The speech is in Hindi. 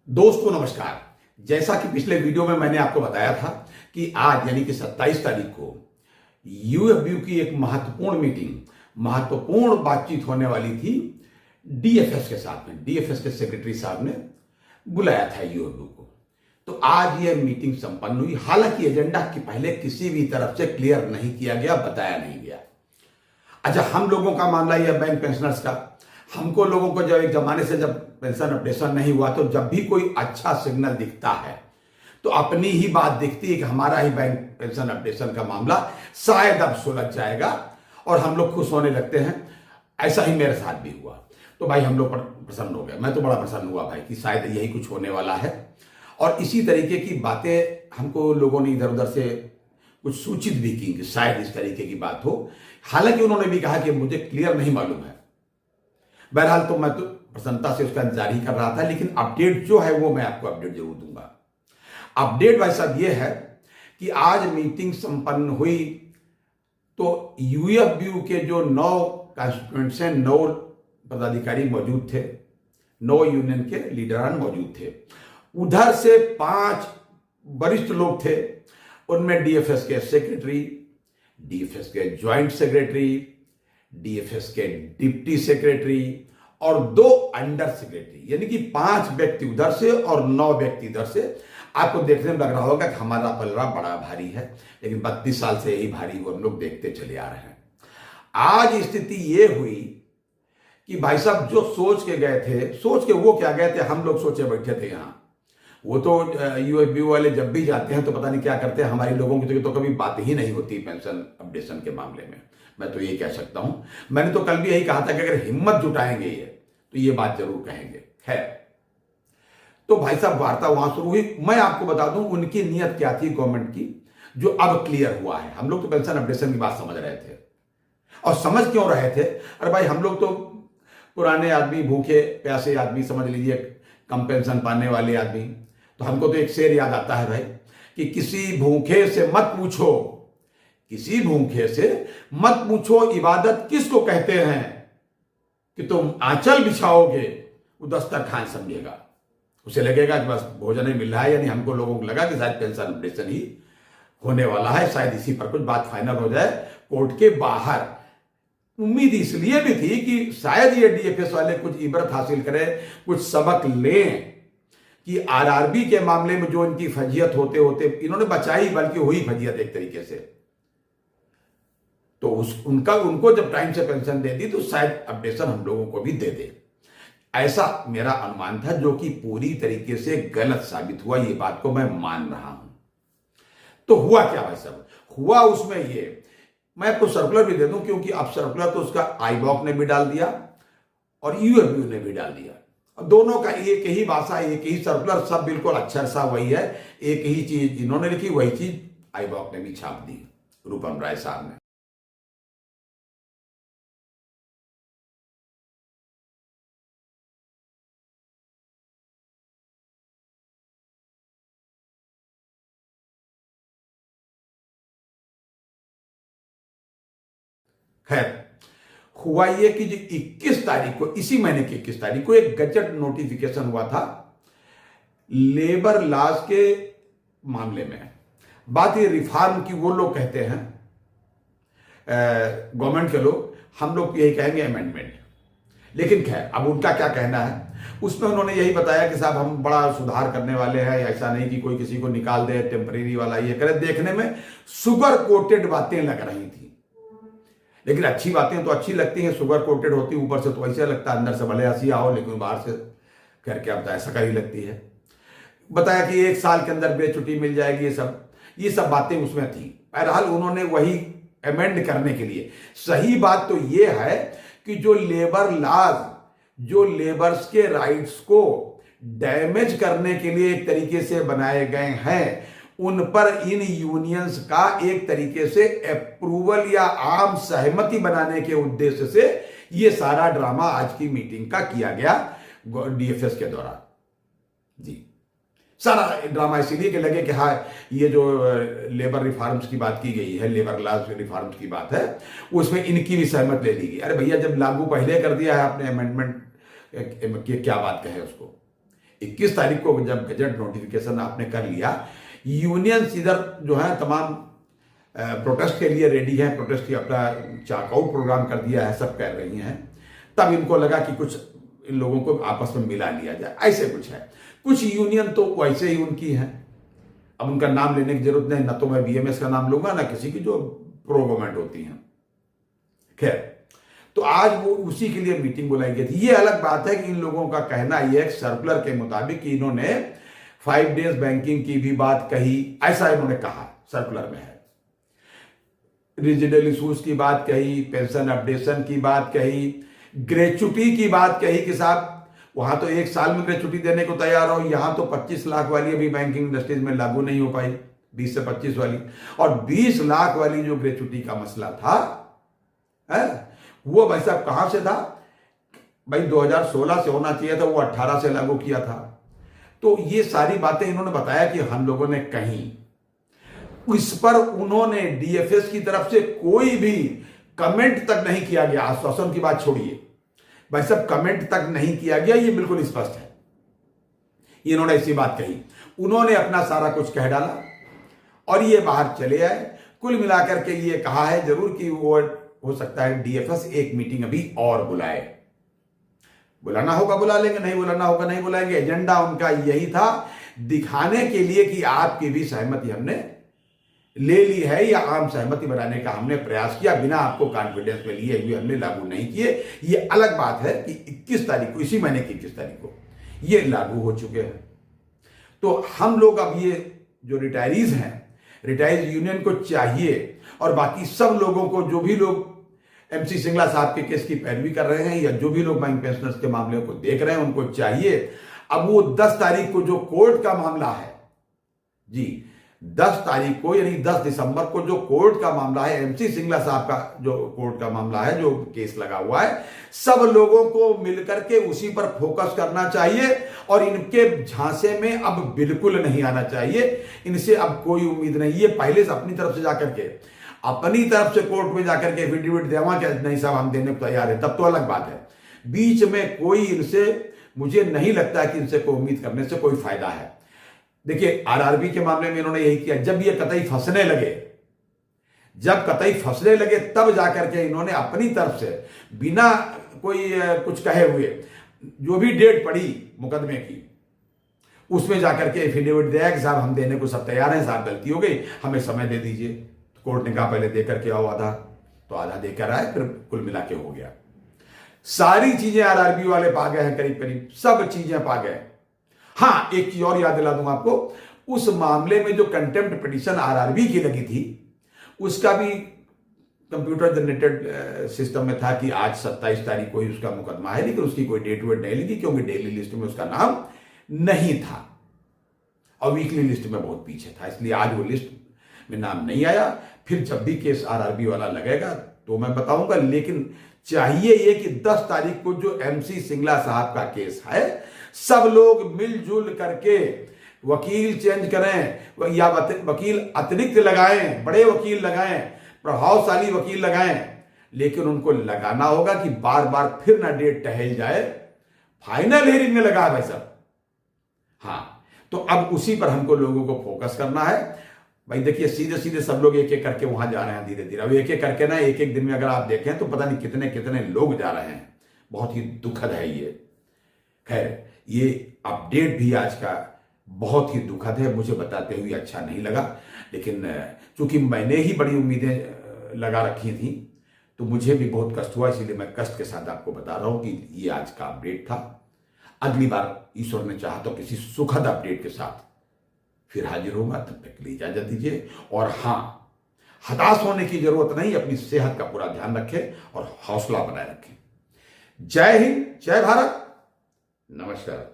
दोस्तों नमस्कार। जैसा कि पिछले वीडियो में मैंने आपको बताया था कि आज यानी कि 27 तारीख को यूएफबीयू की एक महत्वपूर्ण मीटिंग, महत्वपूर्ण बातचीत होने वाली थी डीएफएस के साथ में। डीएफएस के सेक्रेटरी साहब ने बुलाया था यूएफबीयू को। तो आज यह मीटिंग संपन्न हुई। हालांकि एजेंडा के पहले किसी भी तरफ से क्लियर नहीं किया गया, बताया नहीं गया। अच्छा, हम लोगों का मामला यह बैंक पेंशनर्स का, हमको लोगों को जब एक जमाने से जब पेंशन अपडेशन नहीं हुआ तो जब भी कोई अच्छा सिग्नल दिखता है तो अपनी ही बात दिखती है कि हमारा ही बैंक पेंशन अपडेशन का मामला शायद अब सुलझ जाएगा और हम लोग खुश होने लगते हैं। ऐसा ही मेरे साथ भी हुआ। तो भाई हम लोग प्रसन्न हो गए। मैं तो बड़ा प्रसन्न हुआ भाई कि शायद यही कुछ होने वाला है। और इसी तरीके की बातें हमको लोगों ने इधर उधर से कुछ सूचित भी की कि शायद इस तरीके की बात हो। हालांकि उन्होंने भी कहा कि मुझे क्लियर नहीं मालूम है। बहरहाल तो मैं तो प्रसन्नता से उसका इंतजार ही कर रहा था, लेकिन अपडेट जो है वो मैं आपको अपडेट जरूर दूंगा। अपडेट भाई साहब ये है कि आज मीटिंग संपन्न हुई तो यूएफबीयू के जो 9 कॉन्स्टिट्यूएंट्स हैं, 9 पदाधिकारी मौजूद थे, 9 यूनियन के लीडरान मौजूद थे। उधर से 5 वरिष्ठ लोग थे। उनमें डीएफएस के सेक्रेटरी, डीएफएस के ज्वाइंट सेक्रेटरी, डीएफएस के डिप्टी सेक्रेटरी और 2 अंडर सेक्रेटरी, यानी कि 5 व्यक्ति उधर से और 9 व्यक्ति इधर से। आपको देखने में लग रहा होगा कि हमारा पलड़ा बड़ा भारी है, लेकिन 32 साल से यही भारी वो हम लोग देखते चले आ रहे हैं। आज स्थिति ये हुई कि भाई साहब जो सोच के गए थे, सोच के वो क्या गए थे, हम लोग सोचे बैठे थे यहां। वो तो यूएफबीयू वाले जब भी जाते हैं तो पता नहीं क्या करते हैं, हमारी लोगों की तो कभी बात ही नहीं होती पेंशन अपडेशन के मामले में। मैं तो ये कह सकता हूं, मैंने तो कल भी यही कहा था कि अगर हिम्मत जुटाएंगे ये तो ये बात जरूर कहेंगे। है तो भाई साहब वार्ता वहां शुरू हुई। मैं आपको बता दूं उनकी नीयत क्या थी गवर्नमेंट की, जो अब क्लियर हुआ है। हम लोग तो पेंशन अपडेशन की बात समझ रहे थे, और समझ क्यों रहे थे? अरे भाई हम लोग तो पुराने आदमी, भूखे प्यासे आदमी, समझ लीजिए कम पेंशन पाने वाले आदमी। तो हमको तो एक शेर याद आता है भाई कि किसी भूखे से मत पूछो, किसी भूखे से मत पूछो इबादत किसको कहते हैं, कि तुम आंचल बिछाओगे वो दस्तरखान समझेगा। उसे लगेगा कि बस भोजन ही मिल रहा है। यानी हमको लोगों को लगा कि शायद पेंशन अपडेशन ही होने वाला है, शायद इसी पर कुछ बात फाइनल हो जाए कोर्ट के बाहर। उम्मीद इसलिए भी थी कि शायद ये डीएफएस वाले कुछ इबरत हासिल करें, कुछ सबक लें कि आरआरबी के मामले में जो इनकी फजीयत होते होते इन्होंने बचाई, बल्कि हुई फजीयत एक तरीके से। तो उनको जब टाइम से पेंशन दे दी तो शायद अपडेशन हम लोगों को भी दे दे, ऐसा मेरा अनुमान था, जो कि पूरी तरीके से गलत साबित हुआ। ये बात को मैं मान रहा हूं। तो हुआ क्या भाई साहब? हुआ उसमें ये, मैं आपको सर्कुलर भी दे दूं, क्योंकि अब सर्कुलर तो उसका आईबॉक ने भी डाल दिया और यूएफबीयू ने भी डाल दिया। और दोनों का एक ही भाषा, एक ही सर्कुलर, सब बिल्कुल अक्षर सा वही है। एक ही चीज इन्होंने लिखी, वही चीज आईबॉक ने भी छाप दी, रूपम राय साहब ने। खैर हुआ ये कि जो 21 तारीख को, इसी महीने की 21 तारीख को एक गजट नोटिफिकेशन हुआ था लेबर लॉज के मामले में। बात ये रिफॉर्म की, वो लोग कहते हैं गवर्नमेंट के लोग, हम लोग यही कहेंगे अमेंडमेंट। लेकिन खैर अब उनका क्या कहना है, उसमें उन्होंने यही बताया कि साहब हम बड़ा सुधार करने वाले हैं, ऐसा नहीं कि कोई किसी को निकाल दे, टेम्परेरी वाला ये करे। देखने में शुगर कोटेड बातें लग रही थी, लेकिन अच्छी बातें तो अच्छी लगती हैं, शुगर कोटेड होती, ऊपर से तो ऐसे लगता है अंदर से भले हंसी आओ, लेकिन बाहर से खैर क्या बताया, सकरी लगती है। बताया कि 1 साल के अंदर बेचुटी मिल जाएगी, ये सब बातें उसमें थी। बहरहाल उन्होंने वही अमेंड करने के लिए, सही बात तो ये है कि जो लेबर लॉज, जो लेबर्स के राइट्स को डैमेज करने के लिए एक तरीके से बनाए गए हैं, उन पर इन यूनियंस का एक तरीके से अप्रूवल या आम सहमति बनाने के उद्देश्य से ये सारा ड्रामा आज की मीटिंग का किया गया डीएफएस के द्वारा। जी, सारा ड्रामा इसीलिए कि लगे कि हाँ ये जो लेबर रिफॉर्म्स की बात की गई है, लेबर लॉज रिफॉर्म्स की बात है, उसमें इनकी भी सहमत ले ली गई। अरे भैया जब लागू पहले कर दिया है आपने, अमेंडमेंट की क्या बात कहे उसको। 21 तारीख को जब गजट नोटिफिकेशन आपने कर लिया, यूनियंस इधर जो है तमाम प्रोटेस्ट के लिए रेडी है, प्रोटेस्ट की अपना चाकआउट प्रोग्राम कर दिया है, सब कर रही हैं। तब इनको लगा कि कुछ इन लोगों को आपस में मिला लिया जाए, ऐसे कुछ है। कुछ यूनियन तो वैसे ही उनकी है, अब उनका नाम लेने की जरूरत नहीं, ना तो मैं बीएमएस का नाम लूंगा ना किसी की जो प्रो गवर्नमेंट होती हैं। खैर, तो आज वो उसी के लिए मीटिंग बुलाई गई थी। ये अलग बात है कि इन लोगों का कहना यह है सर्कुलर के मुताबिक कि इन्होंने 5 डेज बैंकिंग की भी बात कही, ऐसा इन्होंने कहा, सर्कुलर में है। रीजनल इशूज की बात कही, पेंशन अपडेशन की बात कही, ग्रेचुटी की बात कही कि साहब वहां तो 1 साल में ग्रेचुटी देने को तैयार हो, यहां तो 25 लाख वाली अभी बैंकिंग इंडस्ट्रीज में लागू नहीं हो पाई, 20 से 25 वाली, और 20 लाख वाली जो ग्रेचुटी का मसला था है वो भाई साहब कहां से था भाई, 2016 से होना चाहिए था, वो 18 से लागू किया था। तो ये सारी बातें इन्होंने बताया कि हम लोगों ने कहीं, इस पर उन्होंने डीएफएस की तरफ से कोई भी कमेंट तक नहीं किया गया। आश्वासन की बात छोड़िए भाई साहब, कमेंट तक नहीं किया गया, ये बिल्कुल स्पष्ट है। इन्होंने ऐसी बात कही, उन्होंने अपना सारा कुछ कह डाला और ये बाहर चले आए। कुल मिलाकर के ये कहा है जरूर कि वो हो सकता है डीएफएस एक मीटिंग अभी और बुलाए, बुलाना होगा बुला लेंगे, नहीं बुलाना होगा नहीं बुलाएंगे। एजेंडा उनका यही था, दिखाने के लिए कि आपकी भी सहमति हमने ले ली है या आम सहमति बनाने का हमने प्रयास किया, बिना आपको कॉन्फिडेंस में लिए हुए हमने लागू नहीं किए। ये अलग बात है कि 21 तारीख को, इसी महीने की 21 तारीख को ये लागू हो चुके हैं। तो हम लोग अब ये जो रिटायरीज हैं, रिटायर्ड यूनियन को चाहिए और बाकी सब लोगों को, जो भी लोग एमसी सिंगला साहब के केस की पैरवी कर रहे हैं या जो भी लोग बैंक पेंशनर्स के मामले को देख रहे हैं, उनको चाहिए अब वो 10 तारीख को जो कोर्ट का मामला है जी, 10 तारीख को यानी 10 दिसंबर को जो कोर्ट का मामला है, एमसी सिंगला साहब का जो कोर्ट का मामला है, जो केस लगा हुआ है, सब लोगों को मिलकर के उसी पर फोकस करना चाहिए और इनके झांसे में अब बिल्कुल नहीं आना चाहिए। इनसे अब कोई उम्मीद नहीं। ये पहले से अपनी तरफ से जाकर के, अपनी तरफ से कोर्ट में जाकर के एफिडेविट देवा क्या नहीं साहब हम देने को तैयार है, तब तो अलग बात है। बीच में कोई इनसे, मुझे नहीं लगता कि इनसे कोई उम्मीद करने से कोई फायदा है। देखिए आरआरबी के मामले में इन्होंने यही किया, जब ये कतई फंसने लगे, जब कतई फंसने लगे तब जाकर के इन्होंने अपनी तरफ से बिना कोई कुछ कहे हुए जो भी डेट पड़ी मुकदमे की, उसमें जाकर के एफिडेविट दिया कि साहब हम देने को सब तैयार हैं, साहब गलती हो गई, हमें समय दे दीजिए। तो कोर्ट ने कहा पहले दे करके आओ आधा, तो आधा देकर आए, फिर कुल मिला के हो गया। सारी चीजें आरआरबी वाले पा गए हैं, करीब करीब सब चीजें पा गए। हाँ, एक चीज और याद दिला दूंगा आपको, उस मामले में जो कंटेम्प्ट पिटीशन आरआरबी की लगी थी, उसका भी कंप्यूटर जनरेटेड सिस्टम में था कि आज 27 तारीख को ही उसका मुकदमा है, लेकिन उसकी कोई डेट वेट नहीं लिखी क्योंकि डेली लिस्ट में उसका नाम नहीं था और वीकली लिस्ट में बहुत पीछे था, इसलिए आज वो लिस्ट में नाम नहीं आया। फिर जब भी केस आरआरबी वाला लगेगा तो मैं बताऊंगा, लेकिन चाहिए ये कि 10 तारीख को जो एमसी सिंगला साहब का केस है, सब लोग मिलजुल करके वकील चेंज करें या वकील अतिरिक्त लगाएं, बड़े वकील लगाएं, प्रभावशाली वकील लगाएं, लेकिन उनको लगाना होगा कि बार बार फिर ना डेट टहल जाए। फाइनल हियरिंग में लगा है भाई साहब। हाँ, तो अब उसी पर हमको लोगों को फोकस करना है भाई। देखिए सीधे सीधे सब लोग एक एक करके वहां जा रहे हैं धीरे धीरे। अब एक एक करके ना, एक एक दिन में अगर आप देखें तो पता नहीं कितने कितने लोग जा रहे हैं। बहुत ही दुखद है ये। खैर, ये अपडेट भी आज का बहुत ही दुखद है, मुझे बताते हुए अच्छा नहीं लगा, लेकिन चूंकि मैंने ही बड़ी उम्मीदें लगा रखी थी तो मुझे भी बहुत कष्ट हुआ, इसीलिए मैं कष्ट के साथ आपको बता रहा हूं कि ये आज का अपडेट था। अगली बार ईश्वर ने चाहा तो किसी सुखद अपडेट के साथ फिर हाजिर होगा, तब तक के लिए इजाजत दीजिए। और हाँ, हताश होने की जरूरत नहीं, अपनी सेहत का पूरा ध्यान रखें और हौसला बनाए रखें। जय हिंद, जय भारत, नमस्कार।